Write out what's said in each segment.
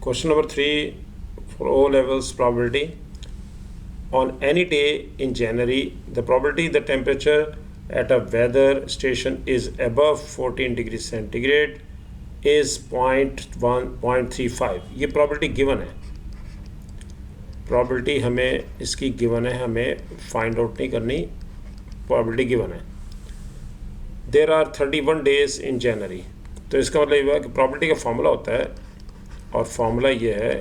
Question number 3 for O levels probability. On any day in January, the probability the temperature at a weather station is above 14 degrees centigrade is 0.35. ये probability given है. Probability हमें इसकी given है, हमें find out नहीं करनी. Probability given है. There are 31 days in January. तो इसका मतलब ये हुआ कि probability का formula होता है और फॉर्मूला ये है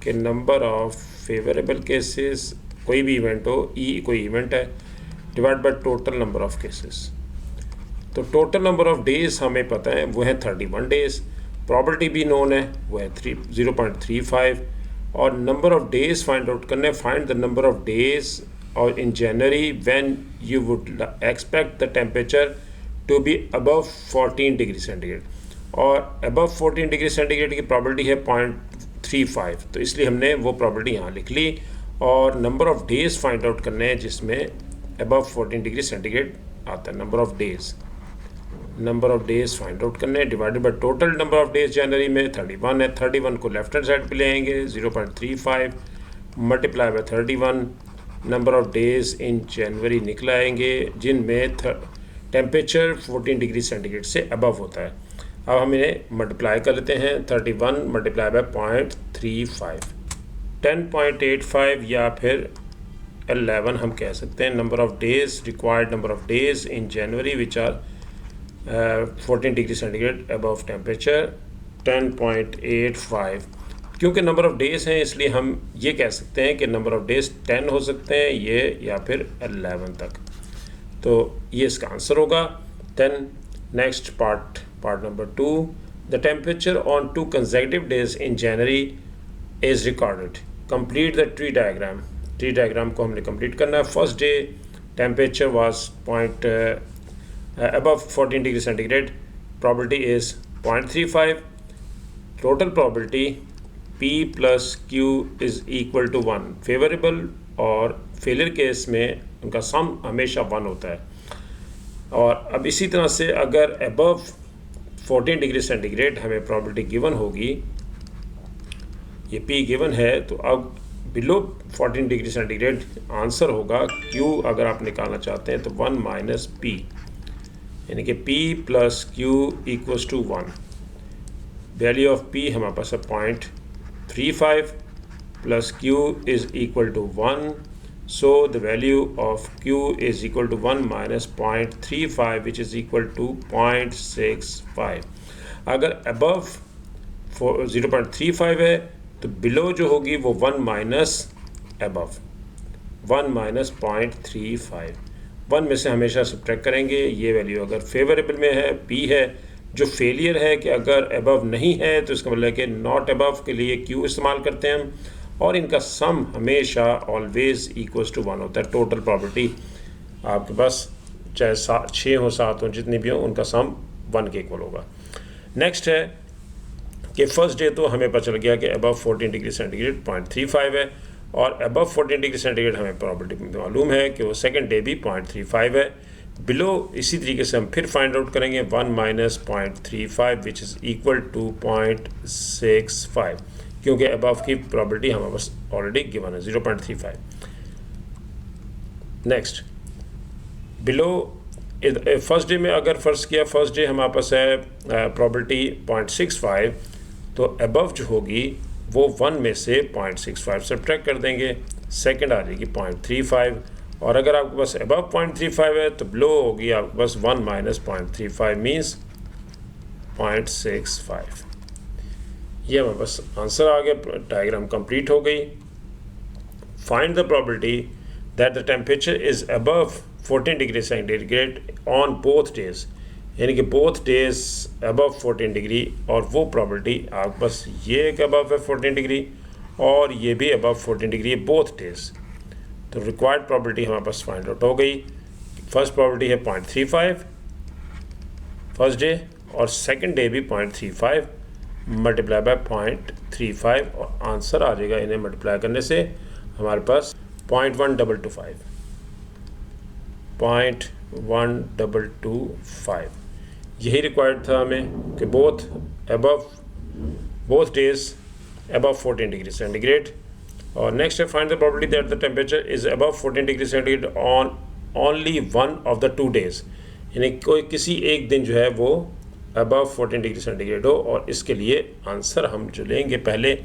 कि नंबर ऑफ फेवरेबल केसेस कोई भी इवेंट हो, ई कोई इवेंट है, divide by total number of cases. तो टोटल नंबर ऑफ डेज हमें पता है वो है 31 डेज. प्रॉबिलिटी भी नोन है वो है 0.35. और number of days find out करने, find the number of days और in January when you would expect the temperature to be above 14 degree centigrade. और अबव 14 डिग्री सेंटीग्रेड की प्रॉबिलिटी है 0.35. तो इसलिए हमने वो प्रॉबिलिटी यहाँ लिख ली. और number of days find out करने हैं जिसमें अबव 14 डिग्री सेंटीग्रेड आता है. Number of days find out करने हैं divided by total number of days. जनवरी में 31 है, 31 को लेफ्ट हैंड साइड पे ले आएंगे, 0.35 multiply by 31. Number of days in January निकल आएंगे जिनमें टेम्परेचर 14 डिग्री सेंटीग्रेड से अबव होता है. अब हम इन्हें मल्टीप्लाई कर लेते हैं. 31 मल्टीप्लाई बाय 0.35 10.85 या फिर 11 हम कह सकते हैं. Number of days, required number of days in January which are 14 degree centigrade above temperature 10.85. क्योंकि नंबर ऑफ डेज हैं इसलिए हम ये कह सकते हैं कि नंबर ऑफ डेज 10 हो सकते हैं ये, या फिर 11 तक. तो ये इसका आंसर होगा. Then next part number 2, the temperature on 2 consecutive days in January is recorded. Complete the tree diagram. Tree diagram को हमने complete करना है. First day temperature was above 14 degree centigrade. Probability is 0.35. Total probability P plus Q is equal to 1. Favorable और failure case में उनका sum हमेशा 1 होता है. और अब इसी तरह से अगर above 14 डिग्री सेंटीग्रेड हमें प्रॉबिलिटी गिवन होगी, ये P गिवन है, तो अब बिलो 14 डिग्री सेंटीग्रेड आंसर होगा Q. अगर आप निकालना चाहते हैं तो 1 माइनस P, यानी कि P plus Q equals to 1. Value of P हमारे पास है 0.35 plus Q is equal to 1. So the value of Q is equal to 1 minus 0.35 which is equal to 0.65. अगर above 0.35 है तो below जो होगी वो 1 minus above 1 minus 0.35. 1 में से हमेशा सब्ट्रैक्ट करेंगे. ये वैल्यू अगर फेवरेबल में है P है, जो फेलियर है कि अगर above नहीं है तो इसका मतलब है कि नॉट above के लिए Q इस्तेमाल करते हैं हम. और इनका सम हमेशा ऑलवेज इक्वल्स टू 1 होता है. टोटल प्रॉबिलिटी आपके पास चाहे 6 हो 7 हो जितनी भी हो, उनका सम 1 के इक्वल होगा. नेक्स्ट है कि फर्स्ट डे तो हमें पता चल गया कि अबव 14 डिग्री सेंटीग्रेड 0.35 है, और अबव 14 डिग्री सेंटीग्रेड हमें प्रॉबिलिटी मालूम है कि वो सेकंड डे भी 0.35 है. बिलो इसी तरीके से हम फिर फाइंड आउट करेंगे 1 minus 0.35 which is equal to 0.65, क्योंकि अबव की प्रॉबिलिटी हमारे पास ऑलरेडी गिवन है 0.35. नेक्स्ट बिलो फर्स्ट डे में अगर फर्स्ट किया, फर्स्ट डे हमारे पास है प्रॉबिलिटी 0.65, तो अबव जो होगी वो 1 में से 0.65 सब्ट्रैक्ट कर देंगे, सेकंड आ जाएगी 0.35. और अगर आपके पास अबव 0.35 है तो बिलो होगी आपके पास 1 माइनस 0.35 मीन्स 0.65. ये हमारे पास आंसर आ गया. डायग्राम कंप्लीट हो गई. Find the probability that the temperature is above 14 degree centigrade on both days, यानी कि बोथ डेज अबव 14 डिग्री. और वो प्रोबेबिलिटी आपके पास ये एक अबव है 14 डिग्री और ये भी अबव 14 डिग्री है बोथ डेज. तो रिक्वायर्ड प्रोबेबिलिटी हमारे पास फाइंड आउट हो गई. फर्स्ट प्रोबेबिलिटी है 0.35 फर्स्ट डे, और सेकंड डे भी 0.35 मल्टीप्लाई बाय 0.35, और आंसर आ जाएगा इन्हें मल्टीप्लाई करने से हमारे पास 0.1225. यही रिक्वायर्ड था हमें कि both days above 14 degree centigrade. और नेक्स्ट है find the probability that the temperature is above 14 degree centigrade on only one of the 2 days, यानी कोई किसी एक दिन जो है वो अबव 14 डिग्री सेंटीग्रेड हो। और इसके लिए आंसर हम जो लेंगे पहले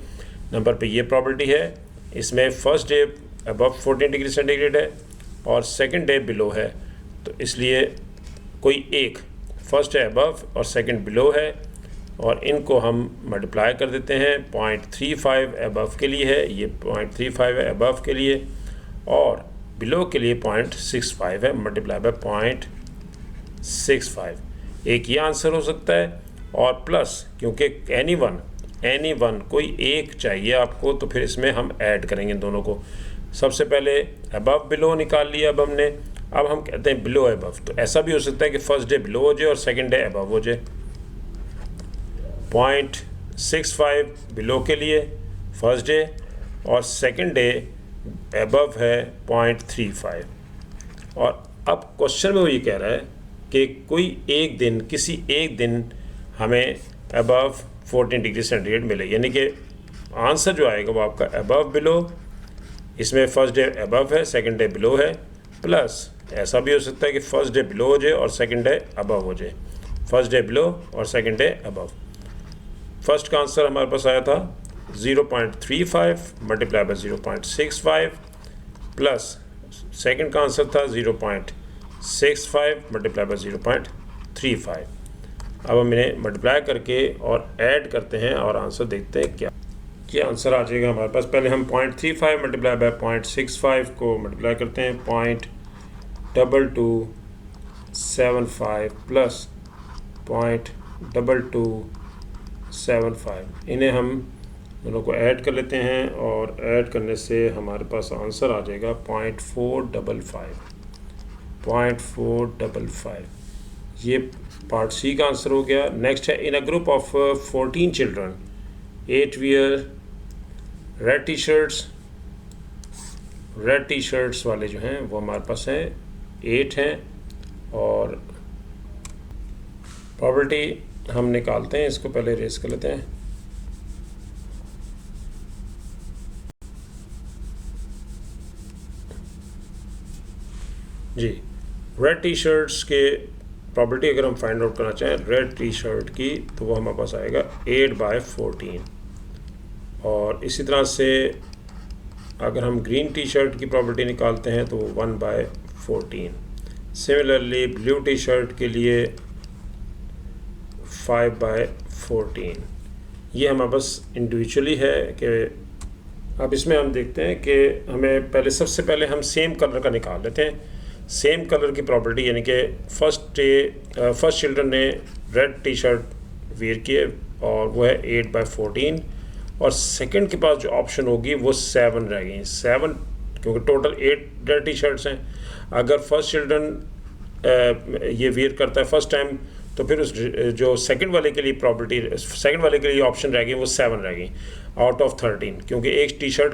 नंबर पे ये प्रोबेबिलिटी है, इसमें first day above 14 degree centigrade है और सेकंड डे बिलो है, तो इसलिए कोई एक फर्स्ट है अबव और सेकंड बिलो है, और इनको हम मल्टीप्लाई कर देते हैं। 0.35 अबव के लिए है, ये 0.35 है अबव के लिए, और बिलो के लिए 0.65 है, मल्टीप्लाई बाय 0.65। एक ये आंसर हो सकता है, और प्लस क्योंकि एनी वन कोई एक चाहिए आपको, तो फिर इसमें हम ऐड करेंगे दोनों को। सबसे पहले अबव बिलो निकाल लिया अब हमने, अब हम कहते हैं बिलो अबव। तो ऐसा भी हो सकता है कि फर्स्ट डे बिलो हो जाए और सेकंड डे अबव हो जाए। 0.65 बिलो के लिए फर्स्ट डे, और सेकंड डे अबव है 0.35। और अब क्वेश्चन में वो ये कह रहा है कि कोई एक दिन, किसी एक दिन हमें अबव 14 डिग्री सेंटीग्रेड मिले, यानी कि आंसर जो आएगा वो आपका अबव बिलो, इसमें फर्स्ट डे अबव है सेकंड डे बिलो है, प्लस ऐसा भी हो सकता है कि फर्स्ट डे बिलो हो जाए और सेकंड डे अबव हो जाए, फर्स्ट डे बिलो और सेकंड डे अबव। फर्स्ट का आंसर हमारे पास आया था 0.35 मल्टीप्लाई बाय 0.65, प्लस सेकंड का आंसर था 0.65 मल्टीप्लाई बाय 0.35। अब हम इन्हें मल्टीप्लाई करके और ऐड करते हैं और आंसर देखते हैं क्या आंसर आ जाएगा हमारे पास। पहले हम 0.35 मल्टीप्लाई बाय 0.65 को मल्टीप्लाई करते हैं, 0.2275 प्लस 0.2275, इन्हें हम दोनों को ऐड कर लेते हैं, और ऐड करने से हमारे पास आंसर आ जाएगा 0.455। ये पार्ट सी का आंसर हो गया। नेक्स्ट है in a group of 14 children 8 wear red T shirts वाले जो हैं वो हमारे पास हैं 8 हैं, और प्रोबेबिलिटी हम निकालते हैं, इसको पहले रेस कर लेते हैं। जी, रेड टी शर्ट्स के प्रोबेबिलिटी अगर हम फाइंड आउट करना चाहें रेड टी शर्ट की, तो वो हमारे पास आएगा 8/14। और इसी तरह से अगर हम ग्रीन टी शर्ट की प्रोबेबिलिटी निकालते हैं तो वो 1/14। सिमिलरली ब्लू टी शर्ट के लिए 5/14। ये हमारे पास इंडिविजुअली है कि अब इसमें हम देखते हैं कि हमें पहले सबसे पहले हम सेम कलर का निकाल लेते हैं। सेम कलर की प्रॉपर्टी, यानी कि फर्स्ट चिल्ड्रन ने रेड टी शर्ट वेयर किए और वो है 8/14, और सेकंड के पास जो ऑप्शन होगी वो 7 रह गई। 7 क्योंकि टोटल 8 रेड टी शर्ट्स हैं। अगर फर्स्ट चिल्ड्रन ये वेयर करता है फर्स्ट टाइम, तो फिर उस जो सेकंड वाले के लिए प्रॉपर्टी, सेकंड वाले के लिए ऑप्शन रह गई वो 7 रह गई आउट ऑफ 13, क्योंकि एक टी शर्ट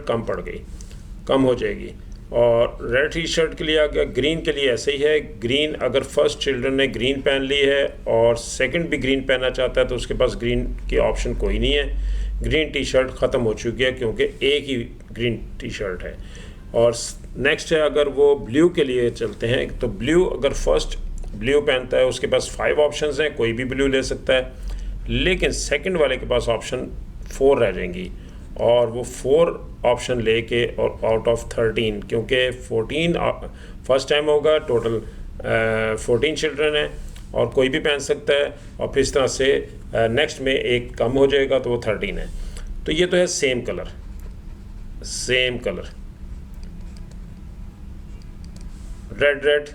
कम हो जाएगी। और रेड टी शर्ट के लिए अगर ग्रीन के लिए ऐसे ही है, ग्रीन अगर फर्स्ट चिल्ड्रन ने ग्रीन पहन ली है और सेकंड भी ग्रीन पहनना चाहता है तो उसके पास ग्रीन की ऑप्शन कोई नहीं है, ग्रीन टी शर्ट ख़त्म हो चुकी है क्योंकि एक ही ग्रीन टी शर्ट है। और नेक्स्ट है अगर वो ब्लू के लिए चलते हैं, तो ब्लू अगर फर्स्ट ब्लू पहनता है उसके पास 5 ऑप्शंस हैं, कोई भी ब्लू ले सकता है, लेकिन सेकंड वाले के पास ऑप्शन 4 रह जाएंगी, और वो 4 ऑप्शन लेके और आउट ऑफ 13, क्योंकि 14 फर्स्ट टाइम होगा, टोटल 14 चिल्ड्रन है और कोई भी पहन सकता है, और फिर इस तरह से नेक्स्ट में एक कम हो जाएगा तो वो 13 है। तो ये तो है सेम कलर रेड,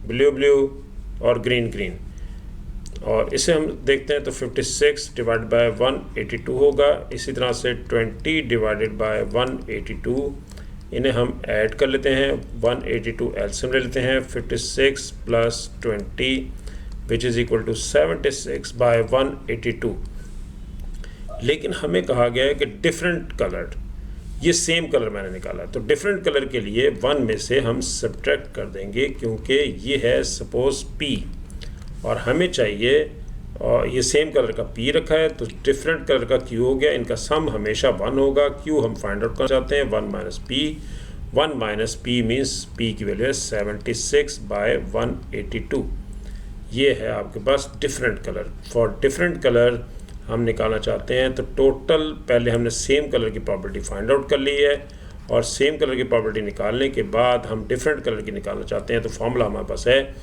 ब्लू और ग्रीन। और इसे हम देखते हैं तो 56 डिवाइड बाय 182 होगा। इसी तरह से 20 डिवाइडेड बाय 182, इन्हें हम ऐड कर लेते हैं, 182 एलसीएम ले लेते हैं, 56 plus 20 which is equal to 76 by 182। लेकिन हमें कहा गया है कि डिफरेंट कलर्ड, ये सेम कलर मैंने निकाला, तो डिफरेंट कलर के लिए 1 में से हम सब्ट्रैक्ट कर देंगे, क्योंकि ये है सपोज P और हमें चाहिए और ये सेम कलर का P रखा है तो डिफरेंट कलर का Q हो गया। इनका सम हमेशा 1 होगा। Q हम फाइंड आउट करना चाहते हैं 1 minus P. 1 minus P means P की वैल्यू है 76/182। ये है आपके पास different colour. For different colour हम निकालना चाहते हैं तो टोटल पहले हमने सेम कलर की प्रॉपर्टी फाइंड आउट कर ली है और सेम कलर की प्रॉपर्टी निकालने के बाद हम डिफरेंट कलर की निकालना चाहते हैं तो फॉर्मूला हमारे पास है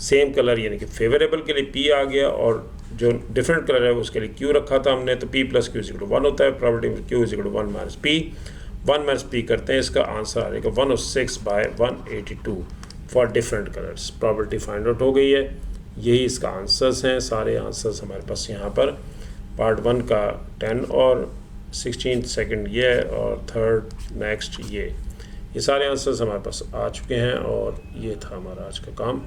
सेम कलर यानी कि फेवरेबल के लिए P आ गया और जो डिफरेंट कलर है उसके लिए Q रखा था हमने तो P plus Q equal to 1 होता है। प्रॉपर्टी में Q equal to 1 minus P। 1 minus P करते हैं, इसका आंसर आ जाएगा 106/182 for different colours. Property find out हो गई है। यही इसका आंसर्स हैं। सारे आंसर्स हमारे पास यहाँ पर पार्ट 1 का 10 और 16, सेकंड ये और थर्ड नेक्स्ट ये सारे आंसर्स हमारे पास आ चुके हैं और ये था हमारा आज का काम।